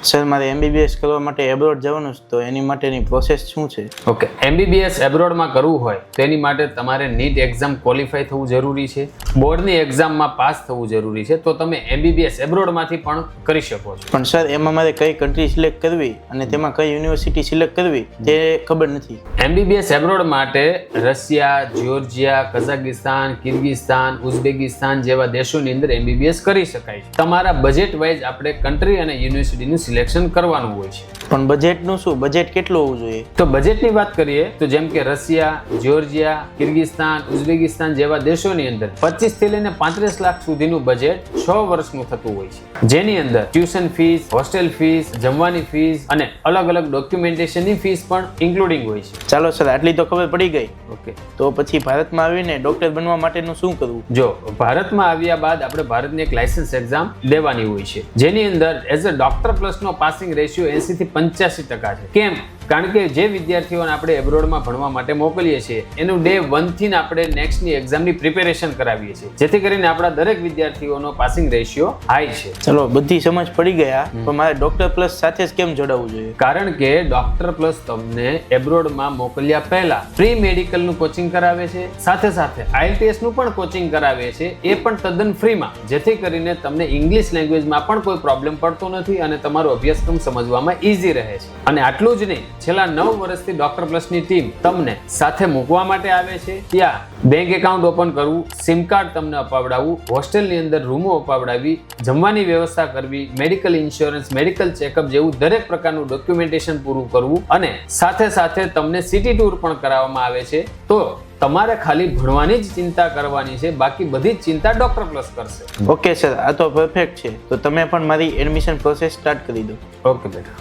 Sir મારે MBBS કરવા માટે એબ્રોડ જવાનું છે, તો એની માટેની પ્રોસેસ શું છે? ઓકે, MBBS એબ્રોડમાં કરવું હોય તો એની માટે તમારે નીટ એક્ઝામ ક્વોલિફાય થવું જરૂરી છે, બોર્ડની એક્ઝામમાં પાસ થવું જરૂરી છે, તો તમે MBBS એબ્રોડમાંથી પણ કરી શકો છો. પણ સર એમાં મારે કઈ કન્ટ્રી સિલેક્ટ કરવી અને તેમાં કઈ યુનિવર્સિટી સિલેક્ટ કરવી તે ખબર નથી. MBBS એબ્રોડ માટે રશિયા, જ્યોર્જિયા, કઝાકિસ્તાન, કિર્ગિસ્તાન, ઉઝબેકિસ્તાન જેવા દેશોની અંદર MBBS કરી શકાય છે. તમારા બજેટ વાઇઝ આપણે કન્ટ્રી અને યુનિવર્સિટીનું સિલેક્શન કરવાનું હોય છે. પણ બજેટનું શું? બજેટ કેટલું હોવું જોઈએ? તો બજેટની વાત કરીએ તો જેમ કે રશિયા, જ્યોર્જિયા, કિર્ગિસ્તાન, ઉઝબેકિસ્તાન જેવા દેશોની અંદર 25 થી લઈને 35 લાખ સુધીનું બજેટ 6 વર્ષનું થતું હોય છે, જેની અંદર ટ્યુશન ફીસ, હોસ્ટેલ ફીસ, જમવાની ફીસ અને અલગ અલગ ડોક્યુમેન્ટેશનની ફીસ પણ ઇન્ક્લુડિંગ હોય છે. ચાલો સર, આટલી તો ખબર પડી ગઈ. ઓકે, તો પછી ભારતમાં આવીને ડોક્ટર બનવા માટેનું શું કરવું? જો ભારતમાં આવ્યા બાદ આપણે ભારતની એક લાયસન્સ એક્ઝામ દેવાની હોય છે, જેની અંદર એઝ અ ડોક્ટર પ્લસ નો પાસિંગ રેશિયો 80 થી 85% છે. કેમ? કારણ કે જે વિદ્યાર્થીઓને આપણે એબ્રોડમાં ભણવા માટે મોકલીએ છીએ એનું ડે 1 થી આપણે નેક્સ્ટની એક્ઝામની પ્રિપેરેશન કરાવીએ છીએ, જેથી કરીને આપણા દરેક વિદ્યાર્થીઓનો પાસિંગ રેશિયો હાઈ છે. ચલો, બધી સમજ પડી ગયા, પણ મારે ડોક્ટર પ્લસ સાથે જ કેમ જોડાવવું જોઈએ? કારણ કે ડોક્ટર પ્લસ તમને એબ્રોડમાં મોકલ્યા પહેલા પ્રી મેડિકલનું કોચિંગ કરાવે છે, સાથે સાથે IELTS નું પણ કોચિંગ કરાવે છે, એ પણ તદ્દન ફ્રીમાં, જેથી કરીને તમને ઇંગ્લિશ લેંગ્વેજમાં પણ કોઈ પ્રોબ્લેમ પડતો નથી અને તમારો અભ્યાસક્રમ સમજવામાં ઈઝી રહે છે. અને આટલું જ નહીં, છેલ્લા 9 વર્ષથી ડોક્ટર પ્લસની ટીમ તમને સાથે મૂકવા માટે આવે છે. ત્યાં બેંક એકાઉન્ટ ઓપન કરવું, સિમ કાર્ડ તમને અપાવડાવવું, હોસ્ટેલની અંદર રૂમો અપાવડાવી, જમવાની વ્યવસ્થા કરવી, મેડિકલ ઇન્સ્યોરન્સ, મેડિકલ ચેકઅપ જેવું દરેક પ્રકારનું ડોક્યુમેન્ટેશન પૂરું કરવું અને સાથે સાથે તમને સિટી ટૂર પણ કરાવવામાં આવે છે. તો તમારે ખાલી ભણવાની જ ચિંતા કરવાની છે, બાકી બધી જ ચિંતા ડોક્ટર પ્લસ કરશે. ઓકે સર, આ તો પરફેક્ટ છે. તો તમે પણ મારી એડમિશન પ્રોસેસ સ્ટાર્ટ કરી દો. ઓકે બેટા.